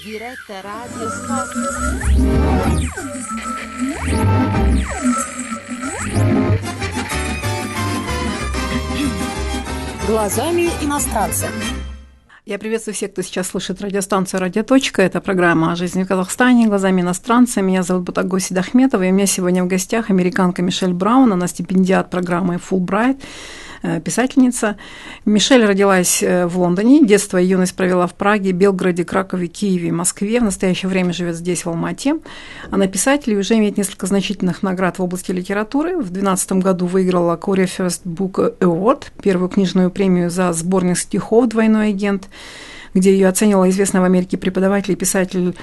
Diretta Radio Stop. Глазами иностранца. Я приветствую всех, кто сейчас слышит радиостанцию «Радиоточка». Это программа о жизни в Казахстане глазами иностранца. Меня зовут Беседа Ахметова, и у меня сегодня в гостях американка Мишель Браун. Она стипендиант программы «Фулбрайт», писательница. Мишель родилась в Лондоне, детство и юность провела в Праге, Белгороде, Кракове, Киеве и Москве. В настоящее время живет здесь, в Алмате. Она писатель и уже имеет несколько значительных наград в области литературы. В 2012 году выиграла Korea First Book Award, первую книжную премию за сборник стихов «Двойной агент», где ее оценивала известная в Америке преподаватель и писатель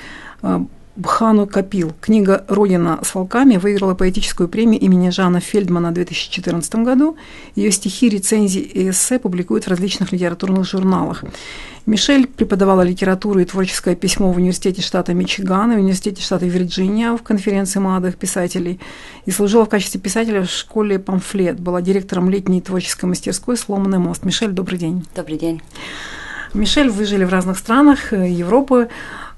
Бхану Капил. Книга «Родина с волками» выиграла поэтическую премию имени Жана Фельдмана в 2014 году. Ее стихи, рецензии и эссе публикуют в различных литературных журналах. Мишель преподавала литературу и творческое письмо в университете штата Мичиган и в университете штата Вирджиния в конференции молодых писателей и служила в качестве писателя в школе «Памфлет». Была директором летней творческой мастерской «Сломанный мост». Мишель, добрый день. Добрый день. Мишель, вы жили в разных странах Европы.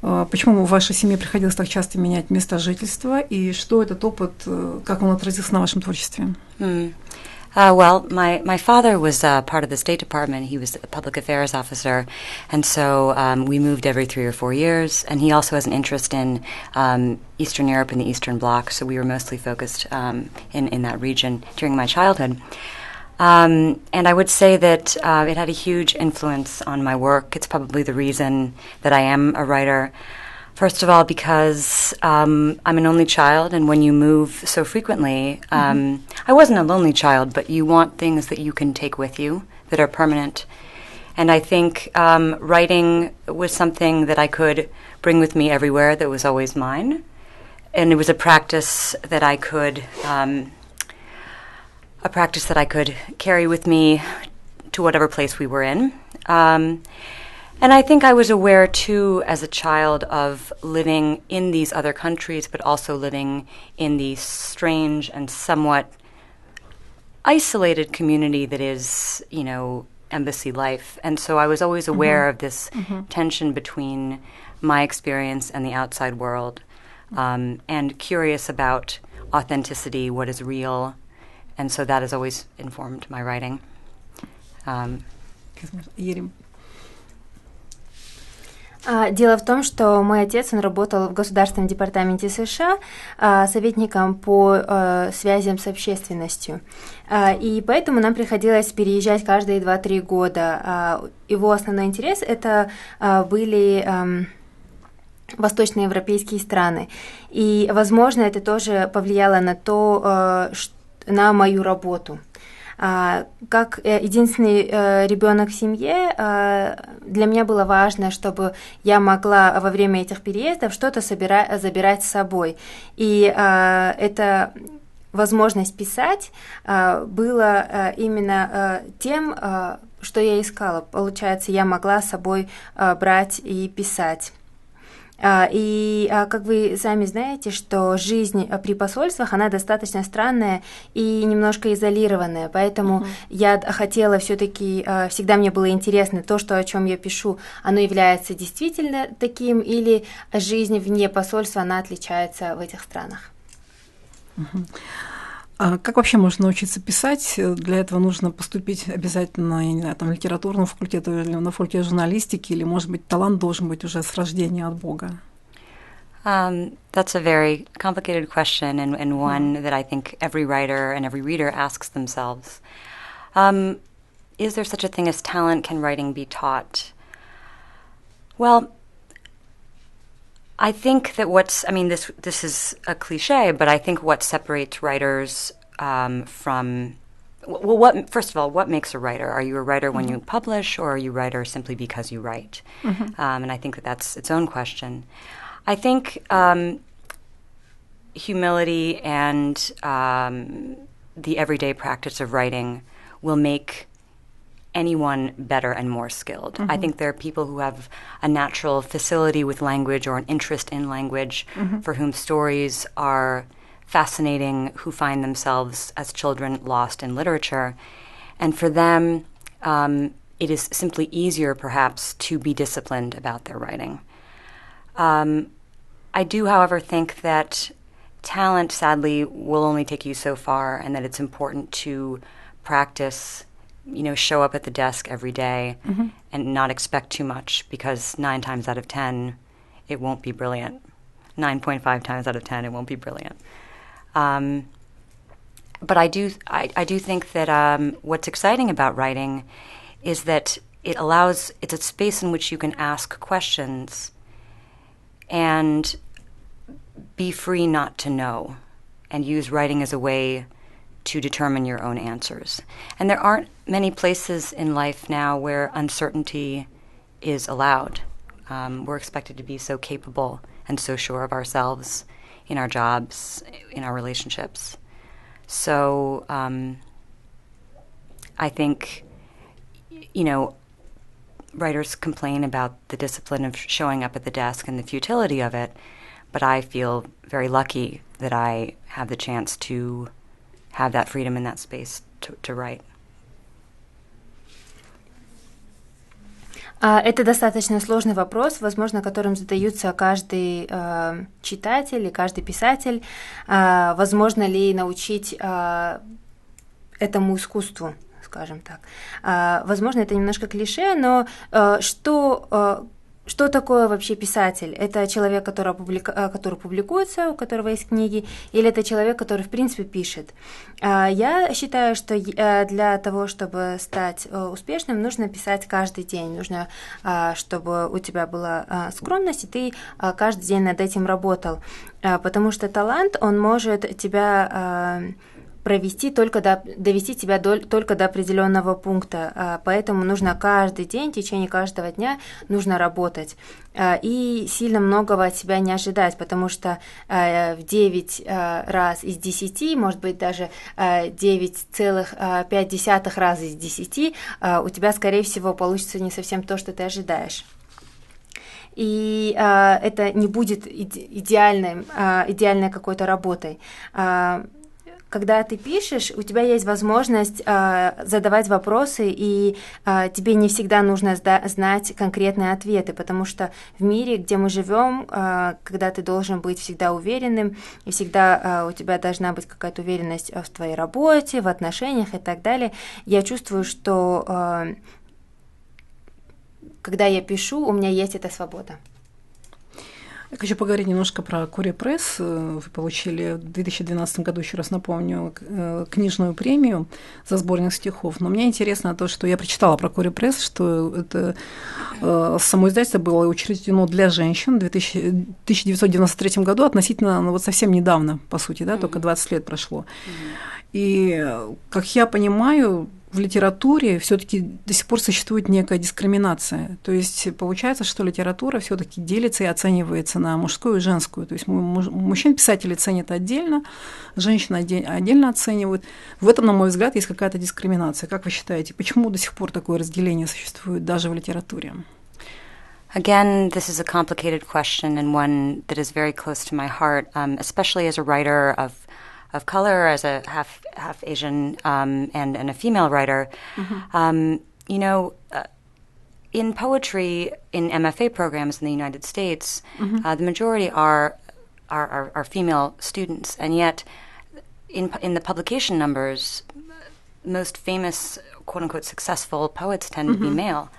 Почему в вашей семье приходилось так часто менять место жительства, и что этот опыт, как он отразился на вашем творчестве? Well, my father was part of the State Department. He was a public affairs officer, and so we moved every 3 or 4 years. And he also has an interest in Eastern Europe and the Eastern Bloc, so we were mostly focused in that region during my childhood. And I would say that it had a huge influence on my work. It's probably the reason that I am a writer. First of all, because I'm an only child, and when you move so frequently, I wasn't a lonely child, but you want things that you can take with you that are permanent. And I think writing was something that I could bring with me everywhere that was always mine. And it was a practice that I could carry with me to whatever place we were in. And I think I was aware, too, as a child of living in these other countries, but also living in the strange and somewhat isolated community that is, embassy life. And so I was always aware of this tension between my experience and the outside world, and curious about authenticity, what is real. And so that has always informed my writing. Дело в том, что мой отец, он работал в Государственном департаменте США советником по связям с общественностью. И поэтому нам приходилось переезжать каждые 2-3 года. Его основной интерес это были восточноевропейские страны. И, возможно, это тоже повлияло на мою работу. Как единственный ребенок в семье, для меня было важно, чтобы я могла во время этих переездов что-то забирать с собой. И эта возможность писать была именно тем, что я искала. Получается, я могла с собой брать и писать. И как вы сами знаете, что жизнь при посольствах, она достаточно странная и немножко изолированная, поэтому я хотела все-таки, всегда мне было интересно то, о чем я пишу, оно является действительно таким, или жизнь вне посольства, она отличается в этих странах. А как вообще можно научиться писать? Для этого нужно поступить обязательно, я не знаю, там, литературному факультету или на факультет журналистики, или, может быть, талант должен быть уже с рождения от Бога? That's a very complicated question, and one that I think every writer and every reader asks themselves. Is there such a thing as talent? Can writing be taught? Well, I think that this is a cliche, but I think what separates writers from, first of all, what makes a writer? Are you a writer when you publish, or are you a writer simply because you write? And I think that's its own question. I think humility and the everyday practice of writing will make anyone better and more skilled. I think there are people who have a natural facility with language or an interest in language, for whom stories are fascinating, who find themselves as children lost in literature. And for them, it is simply easier, perhaps, to be disciplined about their writing. I do, however, think that talent, sadly, will only take you so far, and that it's important to practice, show up at the desk every day and not expect too much, because 9 times out of 10, it won't be brilliant. 9.5 times out of 10, it won't be brilliant. But I do think that what's exciting about writing is that it's a space in which you can ask questions and be free not to know, and use writing as a way to determine your own answers. And there aren't many places in life now where uncertainty is allowed. We're expected to be so capable and so sure of ourselves in our jobs, in our relationships. So I think, writers complain about the discipline of showing up at the desk and the futility of it, but I feel very lucky that I have the chance to have that freedom and that space to write. Это достаточно сложный вопрос, возможно, которым задаются каждый читатель и каждый писатель. Возможно ли научить этому искусству, скажем так. Возможно, это немножко клише, но что такое вообще писатель? Это человек, который публикуется, у которого есть книги, или это человек, который, в принципе, пишет? Я считаю, что для того, чтобы стать успешным, нужно писать каждый день. Нужно, чтобы у тебя была скромность, и ты каждый день над этим работал. Потому что талант, он может тебя довести тебя только до определенного пункта. Поэтому нужно каждый день, в течение каждого дня нужно работать. И сильно многого от себя не ожидать, потому что в 9 раз из 10, может быть, даже 9,5 раз из 10 у тебя, скорее всего, получится не совсем то, что ты ожидаешь. И это не будет идеальной какой-то работой. Когда ты пишешь, у тебя есть возможность задавать вопросы, и тебе не всегда нужно знать конкретные ответы, потому что в мире, где мы живем, когда ты должен быть всегда уверенным, и всегда у тебя должна быть какая-то уверенность в твоей работе, в отношениях и так далее, я чувствую, что когда я пишу, у меня есть эта свобода. Я хочу поговорить немножко про Кори Пресс. Вы получили в 2012 году, еще раз напомню, книжную премию за сборник стихов. Но мне интересно то, что я прочитала про Кори Пресс, что это само издательство было учреждено для женщин в 1993 году, относительно совсем недавно, по сути, да, только 20 лет прошло. И, как я понимаю, в литературе все-таки до сих пор существует некая дискриминация. То есть получается, что литература все-таки делится и оценивается на мужскую и женскую. То есть мужчин-писатели ценят отдельно, женщин отдельно оценивают. В этом, на мой взгляд, есть какая-то дискриминация. Как вы считаете, почему до сих пор такое разделение существует даже в литературе? Again, this is a complicated question and one that is very close to my heart, especially as a writer of color, as a half Asian and a female writer. In poetry, in MFA programs in the United States, the majority are female students, and yet in the publication numbers, most famous, quote-unquote, successful poets tend to be male.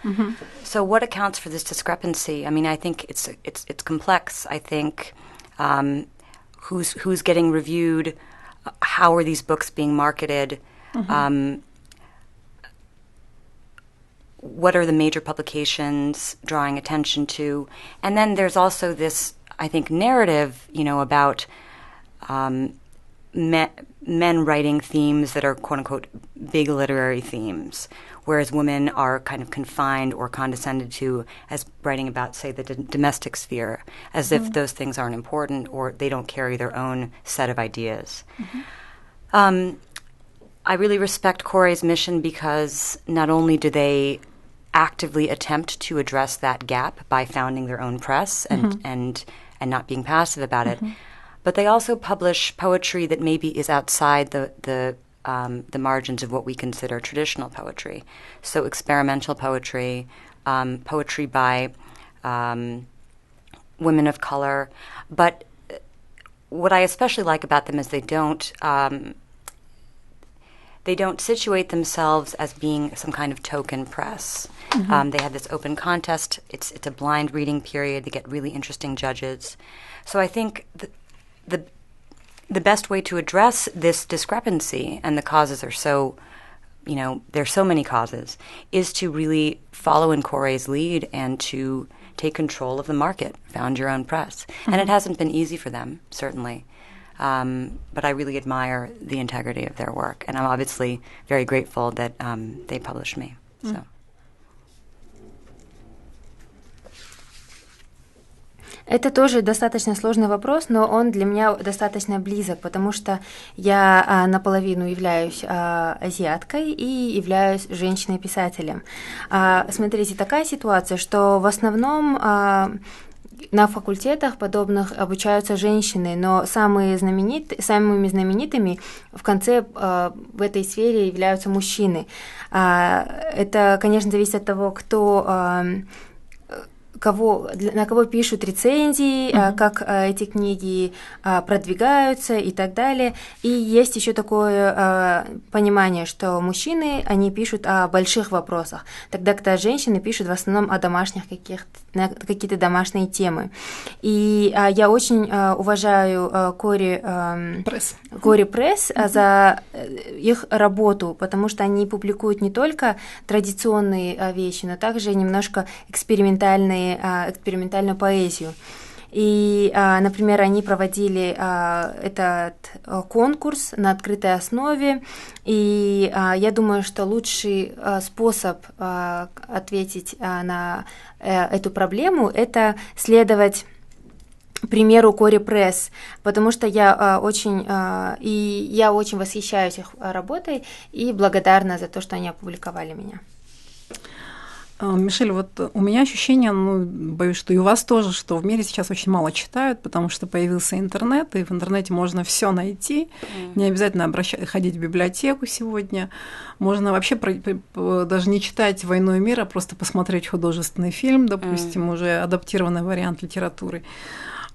So what accounts for this discrepancy? I mean, I think it's complex. I think who's getting reviewed, how are these books being marketed, what are the major publications drawing attention to? And then there's also this, I think, narrative, about men writing themes that are, quote-unquote, big literary themes, whereas women are kind of confined or condescended to as writing about, say, the domestic sphere, as if those things aren't important or they don't carry their own set of ideas. I really respect Corey's mission because not only do they actively attempt to address that gap by founding their own press and not being passive about it, but they also publish poetry that maybe is outside the margins of what we consider traditional poetry. So experimental poetry, poetry by women of color, but what I especially like about them is they don't situate themselves as being some kind of token press. They have this open contest. It's a blind reading period. They get really interesting judges. So I think the best way to address this discrepancy, and the causes are so, there's so many causes, is to really follow in Kore's lead and to take control of the market, found your own press. And it hasn't been easy for them, certainly. But I really admire the integrity of their work. And I'm obviously very grateful that they published me. So. Это тоже достаточно сложный вопрос, но он для меня достаточно близок, потому что я наполовину являюсь азиаткой и являюсь женщиной-писателем. Смотрите, такая ситуация, что в основном на факультетах подобных обучаются женщины, но самыми знаменитыми в конце в этой сфере являются мужчины. Это, конечно, зависит от того, на кого пишут рецензии, как эти книги продвигаются и так далее. И есть еще такое понимание, что мужчины, они пишут о больших вопросах, тогда как женщины пишут в основном о домашних какие-то домашние темы. И я очень уважаю Кори Пресс за их работу, потому что они публикуют не только традиционные вещи, но также немножко экспериментальную поэзию. И, например, они проводили этот конкурс на открытой основе, и я думаю, что лучший способ ответить на эту проблему – это следовать примеру Кори Пресс, потому что я очень восхищаюсь их работой и благодарна за то, что они опубликовали меня. Мишель, вот у меня ощущение, боюсь, что и у вас тоже, что в мире сейчас очень мало читают, потому что появился интернет, и в интернете можно все найти, не обязательно ходить в библиотеку сегодня, можно вообще даже не читать «Войну и мир», а просто посмотреть художественный фильм, допустим, уже адаптированный вариант литературы.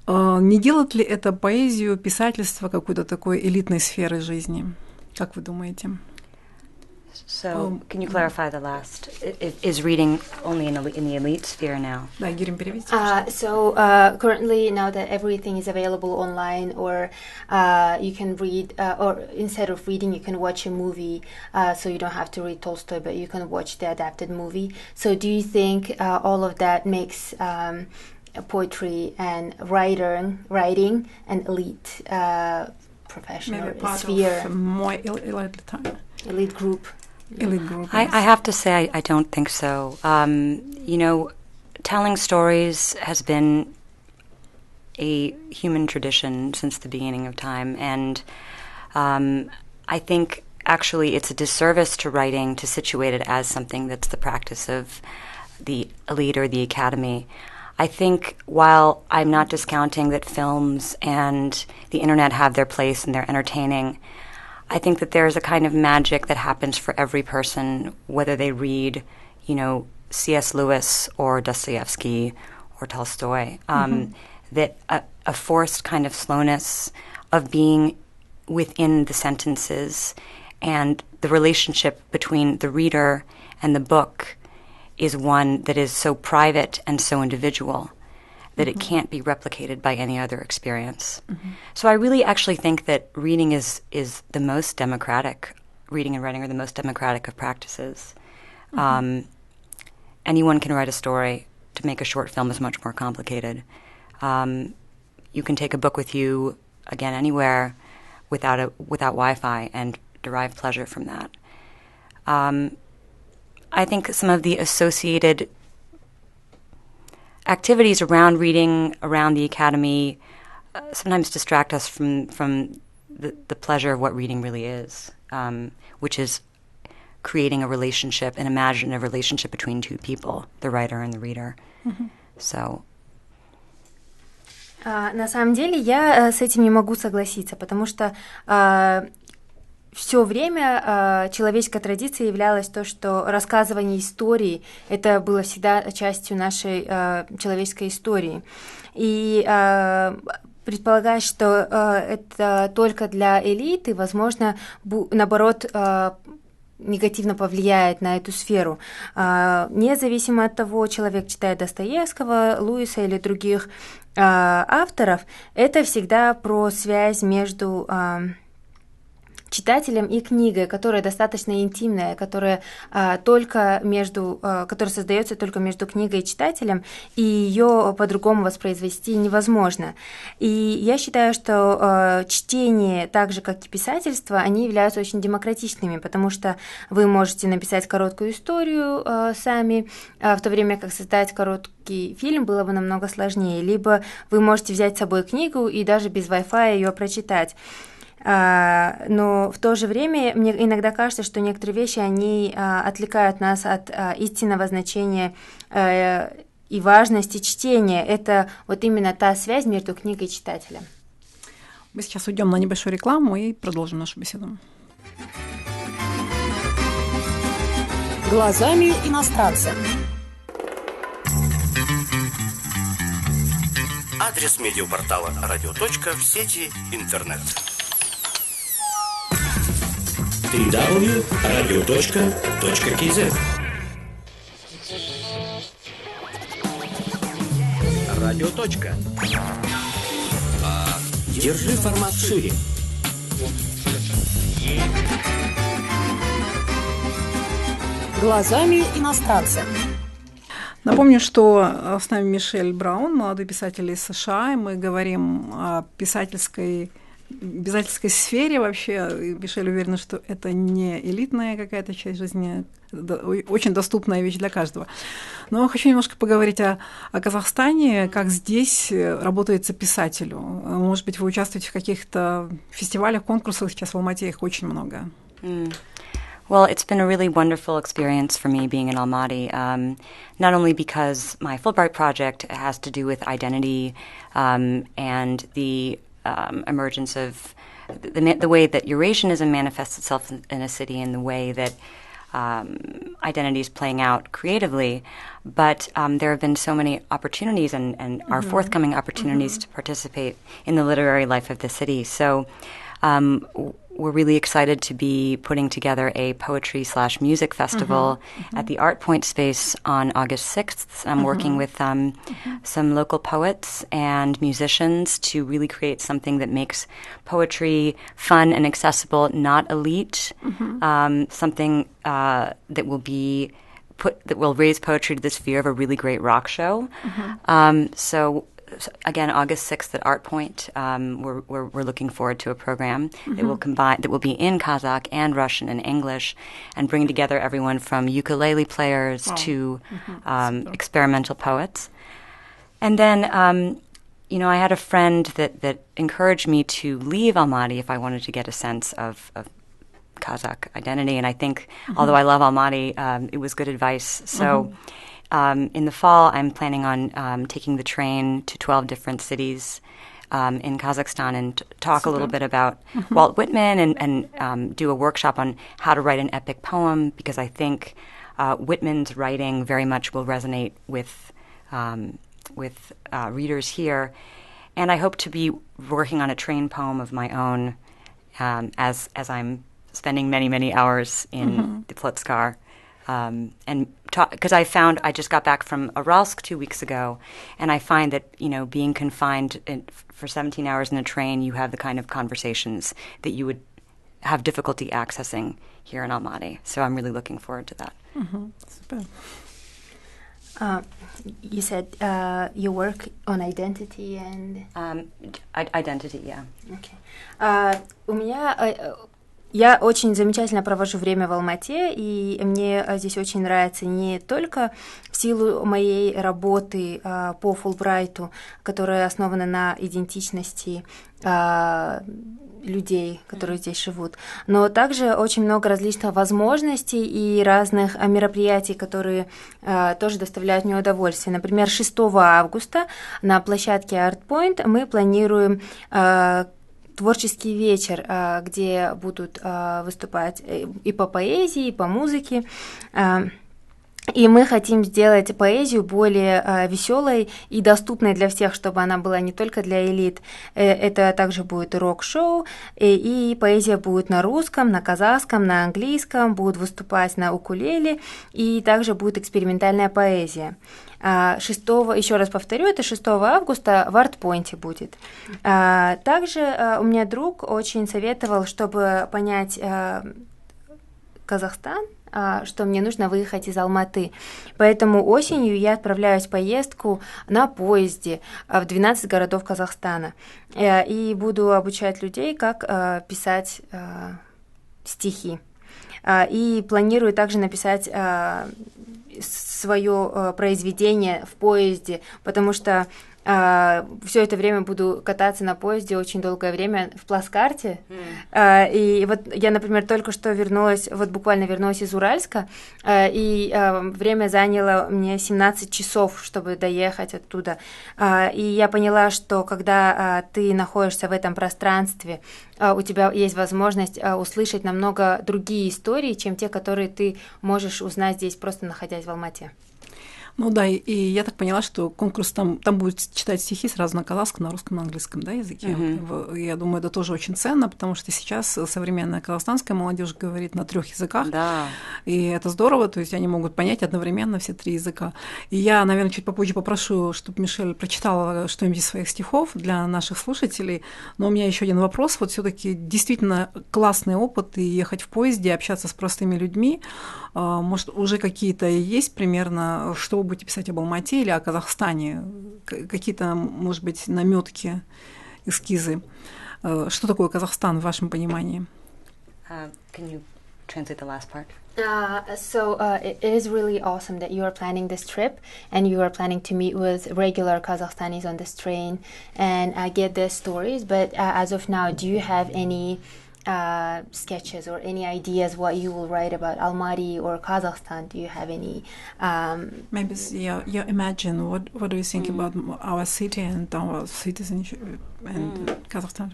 Не делает ли это поэзию, писательство какой-то такой элитной сферы жизни? Как вы думаете? So, can you clarify the last? Is reading only in the elite sphere now? Да, Юрий, переведите. So currently, now that everything is available online, or you can read, or instead of reading, you can watch a movie. So you don't have to read Tolstoy, but you can watch the adapted movie. So do you think all of that makes poetry and writing an elite professional Maybe part sphere? Of more elite Group. Elite group. I have to say I don't think so. Telling stories has been a human tradition since the beginning of time, and I think actually it's a disservice to writing to situate it as something that's the practice of the elite or the academy. I think while I'm not discounting that films and the internet have their place and they're entertaining, I think that there's a kind of magic that happens for every person, whether they read, C.S. Lewis or Dostoevsky or Tolstoy, that a forced kind of slowness of being within the sentences and the relationship between the reader and the book is one that is so private and so individual that it can't be replicated by any other experience. So I really actually think that reading is the most democratic. Reading and writing are the most democratic of practices. Anyone can write a story. To make a short film is much more complicated. You can take a book with you, again, anywhere without Wi-Fi and derive pleasure from that. I think some of the associated activities around reading, around the academy, sometimes distract us from the pleasure of what reading really is, which is creating a relationship, an imaginative relationship between two people, the writer and the reader. So. На самом деле я с этим не могу согласиться, потому что все время человеческой традицией являлось то, что рассказывание истории это было всегда частью нашей человеческой истории. И предполагать, что это только для элиты, возможно, наоборот, негативно повлияет на эту сферу. Независимо от того, человек читает Достоевского, Луиса или других авторов, это всегда про связь между читателем и книгой, которая достаточно интимная, которая которая создается только между книгой и читателем, и ее по-другому воспроизвести невозможно. И я считаю, что чтение, так же как и писательство, они являются очень демократичными, потому что вы можете написать короткую историю сами, в то время как создать короткий фильм было бы намного сложнее, либо вы можете взять с собой книгу и даже без Wi-Fi ее прочитать. Но в то же время мне иногда кажется, что некоторые вещи, они отвлекают нас от истинного значения и важности чтения. Это вот именно та связь между книгой и читателем. Мы сейчас уйдем на небольшую рекламу и продолжим нашу беседу. Глазами иностранца. Адрес медиапортала «Радиоточка» в сети интернет. www.radio.kz. Радиоточка. Держи формат шире. Глазами иностранца. Напомню, что с нами Мишель Браун, молодой писатель из США, и мы говорим о писательской сфере вообще. Мишель уверена, что это не элитная какая-то часть жизни, очень доступная вещь для каждого. Но хочу немножко поговорить о Казахстане, как здесь работается писателю. Может быть, вы участвуете в каких-то фестивалях, конкурсах, сейчас в Алмате их очень много. Well, it's been a really wonderful experience for me being in Almaty, not only because my Fulbryt project has to do with identity and the emergence of the way that Eurasianism manifests itself in a city and the way that identity is playing out creatively, but there have been so many opportunities and are forthcoming opportunities to participate in the literary life of the city. So we're really excited to be putting together a poetry/music festival at the Art Point space on August 6th. I'm working with some local poets and musicians to really create something that makes poetry fun and accessible, not elite, something that will raise poetry to the sphere of a really great rock show. So again, August 6th at Art Point, we're looking forward to a program that will be in Kazakh and Russian and English, and bring together everyone from ukulele players to experimental poets. And then, I had a friend that encouraged me to leave Almaty if I wanted to get a sense of Kazakh identity, and I think, although I love Almaty, it was good advice. So. In the fall, I'm planning on taking the train to 12 different cities in Kazakhstan and talk a little bit about Walt Whitman and do a workshop on how to write an epic poem, because I think Whitman's writing very much will resonate with readers here. And I hope to be working on a train poem of my own as I'm spending many, many hours in the Plotskar. And because I just got back from Aralsk 2 weeks ago, and I find that, being confined for 17 hours in a train, you have the kind of conversations that you would have difficulty accessing here in Almaty. So I'm really looking forward to that. Super. You said you work on identity and... Identity, yeah. Okay. Я очень замечательно провожу время в Алмате, и мне здесь очень нравится не только в силу моей работы по Фулбрайту, которая основана на идентичности людей, которые здесь живут, но также очень много различных возможностей и разных мероприятий, которые тоже доставляют мне удовольствие. Например, 6 августа на площадке Art Point мы планируем творческий вечер, где будут выступать и по поэзии, и по музыке. И мы хотим сделать поэзию более веселой и доступной для всех, чтобы она была не только для элит. Это также будет рок-шоу, и поэзия будет на русском, на казахском, на английском, будут выступать на укулеле, и также будет экспериментальная поэзия. 6, еще раз повторю, это 6 августа в Артпойнте будет. Также у меня друг очень советовал, чтобы понять Казахстан, что мне нужно выехать из Алматы. Поэтому осенью я отправляюсь в поездку на поезде в 12 городов Казахстана. И буду обучать людей, как писать стихи. И планирую также написать свое произведение в поезде, потому что все это время буду кататься на поезде очень долгое время в плацкарте. И вот я, например, только что буквально вернулась из Уральска, и время заняло мне 17 часов, чтобы доехать оттуда. И я поняла, что когда ты находишься в этом пространстве, у тебя есть возможность услышать намного другие истории, чем те, которые ты можешь узнать здесь, просто находясь в Алмате. Ну да, и я так поняла, что конкурс там будет читать стихи сразу на казахском, на русском, на английском, да, языке. Я думаю, это тоже очень ценно, потому что сейчас современная казахстанская молодежь говорит на 3 языках, Да. И это здорово, то есть они могут понять одновременно все 3 языка. И я, наверное, чуть попозже попрошу, чтобы Мишель прочитала что-нибудь из своих стихов для наших слушателей. Но у меня еще один вопрос. Вот все-таки действительно классный опыт и ехать в поезде, общаться с простыми людьми. Может, уже какие-то есть примерно, что вы будете писать об Алмате или о Казахстане? Какие-то, может быть, намётки, эскизы? Что такое Казахстан в вашем понимании? Can you translate the last part? It is really awesome that you are planning this trip and you are planning to meet with regular Kazakhstanis on this train and get their stories. But as of now, do you have any sketches or any ideas what you will write about Almaty or Kazakhstan? Do you have any? Maybe you imagine what do you think about our city and our citizenship and Kazakhstan?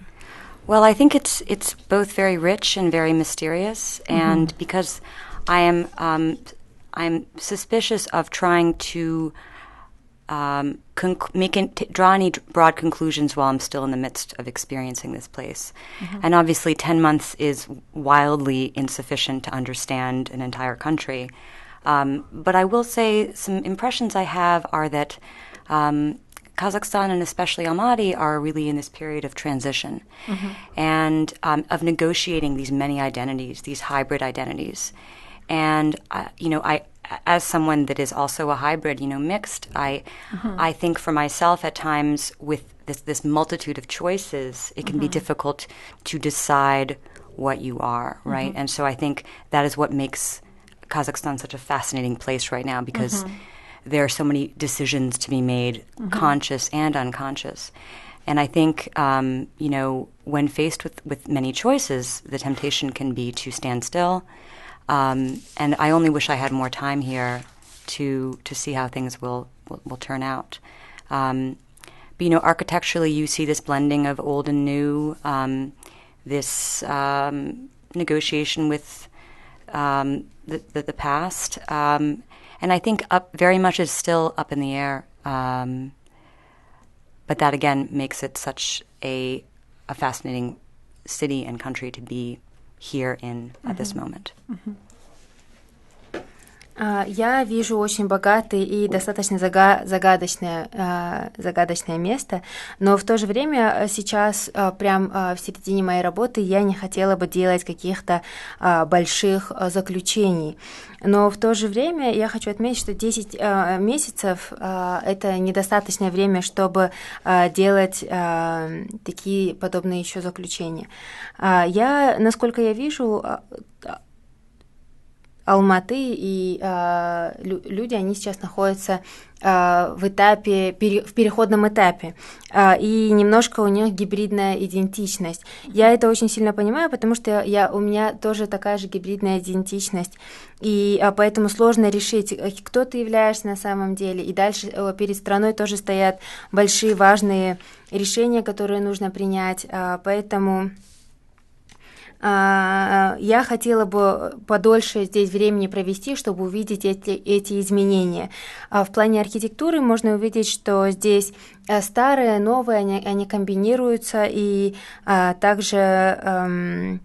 Well, I think it's both very rich and very mysterious, and because I'm suspicious of trying to draw any broad conclusions while I'm still in the midst of experiencing this place. And obviously 10 months is wildly insufficient to understand an entire country. But I will say some impressions I have are that Kazakhstan and especially Almaty are really in this period of transition and of negotiating these many identities, these hybrid identities. And, I as someone that is also a hybrid, mixed, I think for myself at times with this multitude of choices, it can be difficult to decide what you are, right? And so I think that is what makes Kazakhstan such a fascinating place right now, because there are so many decisions to be made, conscious and unconscious. And I think, when faced with many choices, the temptation can be to stand still. And I only wish I had more time here to see how things will turn out. But architecturally, you see this blending of old and new, this negotiation with the past, and I think very much is still up in the air. But that again makes it such a fascinating city and country to be here in at this moment. Я вижу очень богатое и достаточно загадочное место, но в то же время сейчас, прям в середине моей работы, я не хотела бы делать каких-то больших заключений. Но в то же время я хочу отметить, что 10 месяцев – это недостаточное время, чтобы делать такие подобные еще заключения. Насколько я вижу, Алматы, и люди, они сейчас находятся в переходном этапе, и немножко у них гибридная идентичность. Я это очень сильно понимаю, потому что у меня тоже такая же гибридная идентичность, и поэтому сложно решить, кто ты являешься на самом деле, и дальше перед страной тоже стоят большие важные решения, которые нужно принять, поэтому... Я хотела бы подольше здесь времени провести, чтобы увидеть эти изменения. В плане архитектуры можно увидеть, что здесь старые, новые, они комбинируются, и также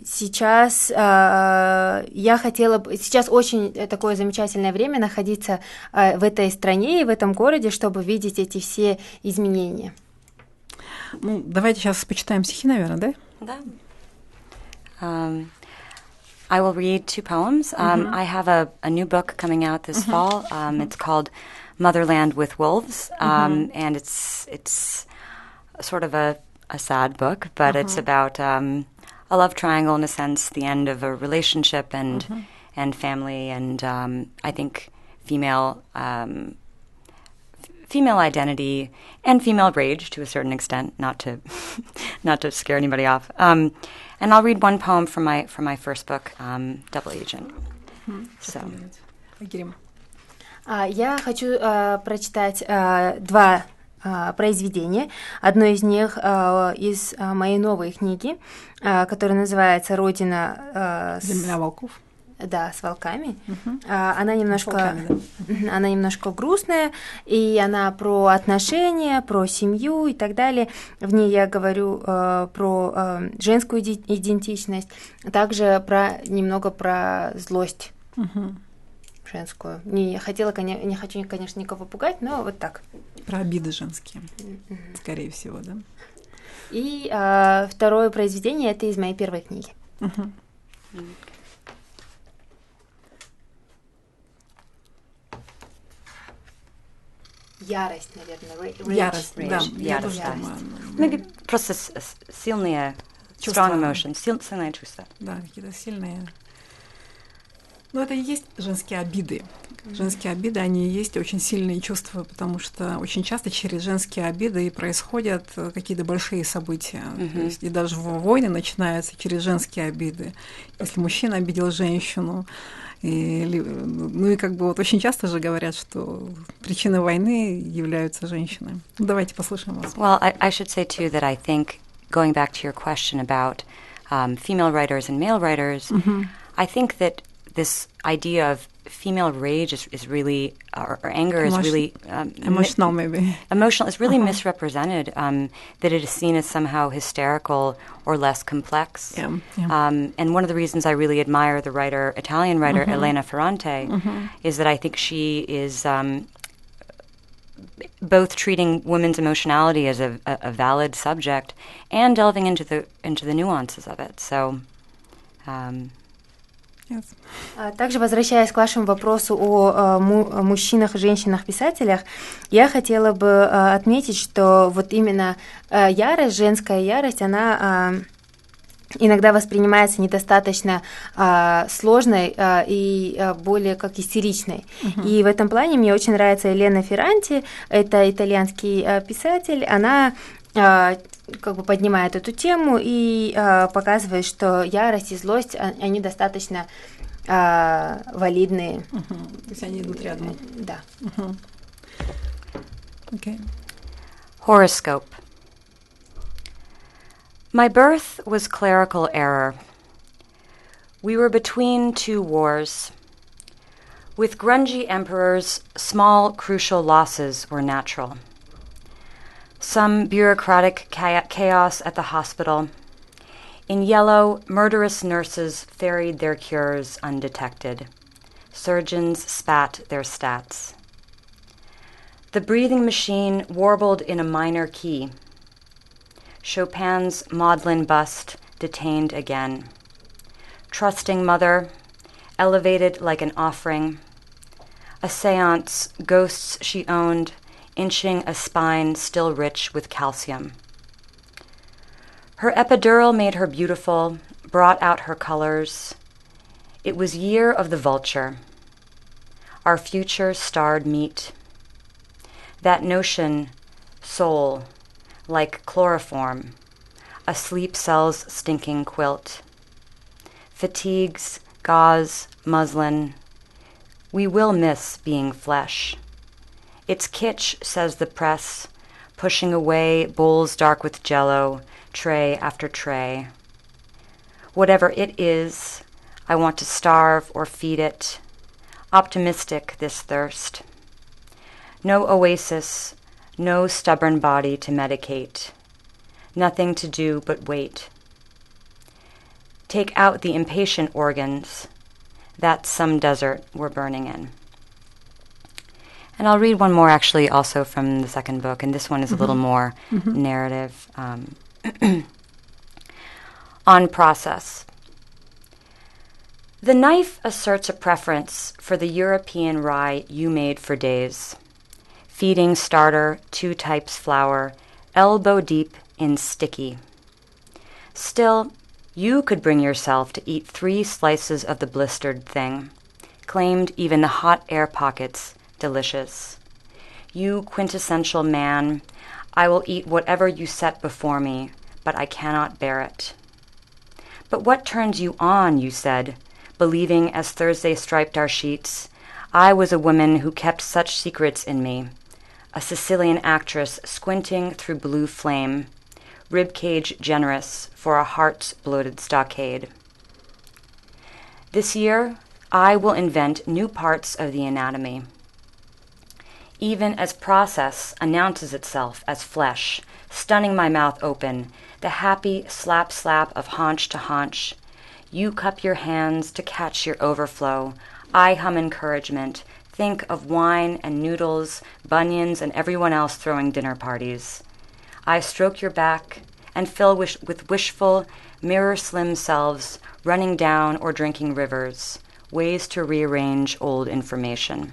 сейчас сейчас очень такое замечательное время находиться в этой стране и в этом городе, чтобы видеть эти все изменения. Ну, давайте сейчас почитаем стихи, наверное, да? Да. I will read two poems. I have a new book coming out this fall. It's called Motherland with Wolves, and it's sort of a sad book, but it's about a love triangle in a sense, the end of a relationship and family, and I think female identity and female rage to a certain extent, not to scare anybody off. And I'll read one poem from my first book, Double Agent. So. Я хочу прочитать два произведения. Одно из них из моей новой книги, которая называется «Родина». «Земля волков». Да, с волками. Она немножко грустная, и она про отношения, про семью и так далее. В ней я говорю про женскую идентичность, также немного про злость женскую. Не хочу, конечно, никого пугать, но вот так. Про обиды женские, скорее всего, да? И второе произведение — это из моей первой книги. Ярость, наверное. Ярость, да. Я тоже думаю. Maybe просто сильные strong emotions, сильные чувства. Да, какие-то сильные. Ну, это и есть женские обиды. Женские обиды, они и есть очень сильные чувства, потому что очень часто через женские обиды и происходят какие-то большие события. То есть, и даже войны начинаются через женские обиды. Если мужчина обидел женщину, ну и как бы вот очень часто же говорят, что причиной войны являются женщины. Ну, давайте послушаем вас. Well, I should say too that I think, going back to your question about female writers and male writers, I think that this idea of female rage is really, or anger is really... emotional, maybe. Emotional is really misrepresented, that it is seen as somehow hysterical or less complex. Yeah. And one of the reasons I really admire the Italian writer, Elena Ferrante, is that I think she is both treating women's emotionality as a valid subject and delving into the nuances of it. So... Yes. Также, возвращаясь к вашему вопросу о мужчинах и женщинах-писателях, я хотела бы отметить, что вот именно ярость, женская ярость, она иногда воспринимается недостаточно сложной и более как истеричной. И в этом плане мне очень нравится Елена Ферранти, это итальянский писатель, она как бы поднимает эту тему и показывает, что ярость и злость, они достаточно валидные. То есть они идут рядом. Да. Okay. Horoscope. My birth was clerical error. We were between two wars. With grungy emperors, small crucial losses were natural. Some bureaucratic chaos at the hospital. In yellow, murderous nurses ferried their cures undetected. Surgeons spat their stats. The breathing machine warbled in a minor key. Chopin's maudlin bust detained again. Trusting mother, elevated like an offering. A seance, ghosts she owned, inching a spine still rich with calcium. Her epidural made her beautiful, brought out her colors. It was year of the vulture. Our future starred meet. That notion, soul, like chloroform, a sleep cell's stinking quilt. Fatigues, gauze, muslin. We will miss being flesh. It's kitsch, says the press, pushing away bowls dark with jello, tray after tray. Whatever it is, I want to starve or feed it. Optimistic, this thirst. No oasis, no stubborn body to medicate. Nothing to do but wait. Take out the impatient organs. That's some desert we're burning in. And I'll read one more actually also from the second book, and this one is a little more narrative. On process. The knife asserts a preference for the European rye you made for days. Feeding starter, 2 types flour, elbow deep in sticky. Still, you could bring yourself to eat 3 slices of the blistered thing, claimed even the hot air pockets delicious. You quintessential man, I will eat whatever you set before me, but I cannot bear it. But what turns you on, you said, believing as Thursday striped our sheets, I was a woman who kept such secrets in me, a Sicilian actress squinting through blue flame, ribcage generous for a heart's bloated stockade. This year, I will invent new parts of the anatomy. Even as process announces itself as flesh, stunning my mouth open, the happy slap of haunch to haunch. You cup your hands to catch your overflow. I hum encouragement, think of wine and noodles, bunions, and everyone else throwing dinner parties. I stroke your back and fill with wishful, mirror-slim selves running down or drinking rivers, ways to rearrange old information.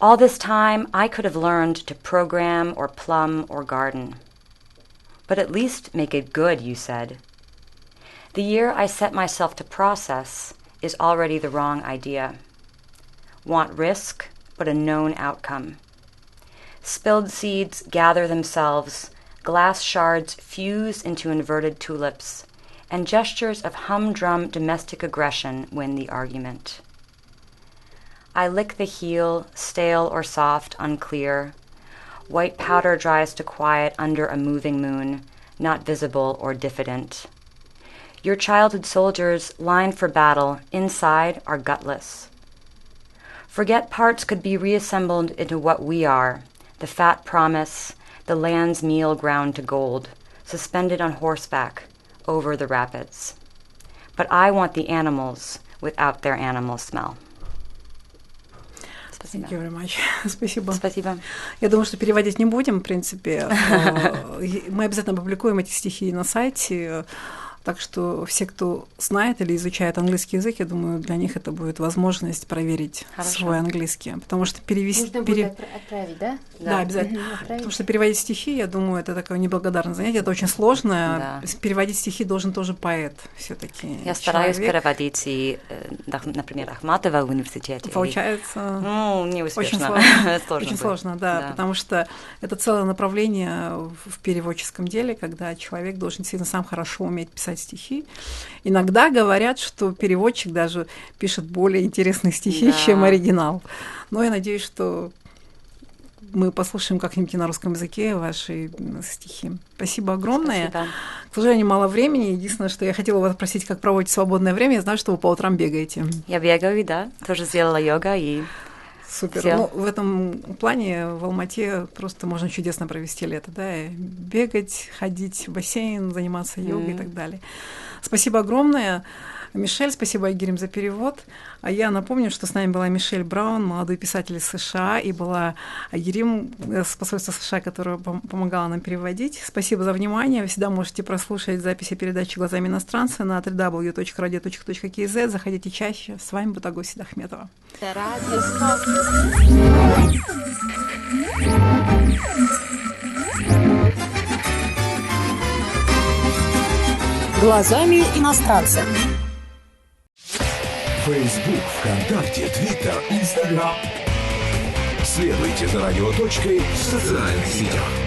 All this time, I could have learned to program or plumb or garden. But at least make it good, you said. The year I set myself to process is already the wrong idea. Want risk, but a known outcome. Spilled seeds gather themselves, glass shards fuse into inverted tulips, and gestures of humdrum domestic aggression win the argument. I lick the heel, stale or soft, unclear. White powder dries to quiet under a moving moon, not visible or diffident. Your childhood soldiers, lined for battle, inside are gutless. Forget parts could be reassembled into what we are, the fat promise, the land's meal ground to gold, suspended on horseback over the rapids. But I want the animals without their animal smell. Thank you very much. Спасибо. Спасибо. Я думаю, что переводить не будем, в принципе. Мы обязательно публикуем эти стихи на сайте. Так что все, кто знает или изучает английский язык, я думаю, для них это будет возможность проверить свой английский. Потому что перевести... Нужно будет отправить, да? Да, обязательно. Потому что переводить стихи, я думаю, это такое неблагодарное занятие, это очень сложно. Да. Переводить стихи должен тоже поэт все-таки. Я стараюсь переводить, и, например, Ахматова в университете. Получается... Ну, не успешно. Очень сложно, да, потому что это целое направление в переводческом деле, когда человек должен действительно сам хорошо уметь писать стихи. Иногда говорят, что переводчик даже пишет более интересные стихи, чем оригинал. Но я надеюсь, что мы послушаем как-нибудь на русском языке ваши стихи. Спасибо огромное. Спасибо. К сожалению, мало времени. Единственное, что я хотела вас спросить, как проводите свободное время. Я знаю, что вы по утрам бегаете. Я бегаю, да. Тоже сделала йога и... Супер. Ну, в этом плане в Алмате просто можно чудесно провести лето, да, бегать, ходить в бассейн, заниматься йогой и так далее. Спасибо огромное, Мишель, спасибо, Айгерим, за перевод. А я напомню, что с нами была Мишель Браун, молодой писатель из США, и была Айгерим с посольства США, которая помогала нам переводить. Спасибо за внимание. Вы всегда можете прослушать записи передачи «Глазами иностранца» на www.radiotochka.kz. Заходите чаще. С вами была Беседа Ахметова. Глазами иностранца. Facebook, ВКонтакте, Твиттер, Инстаграм. Следуйте за радиоточкой в социальных сетях.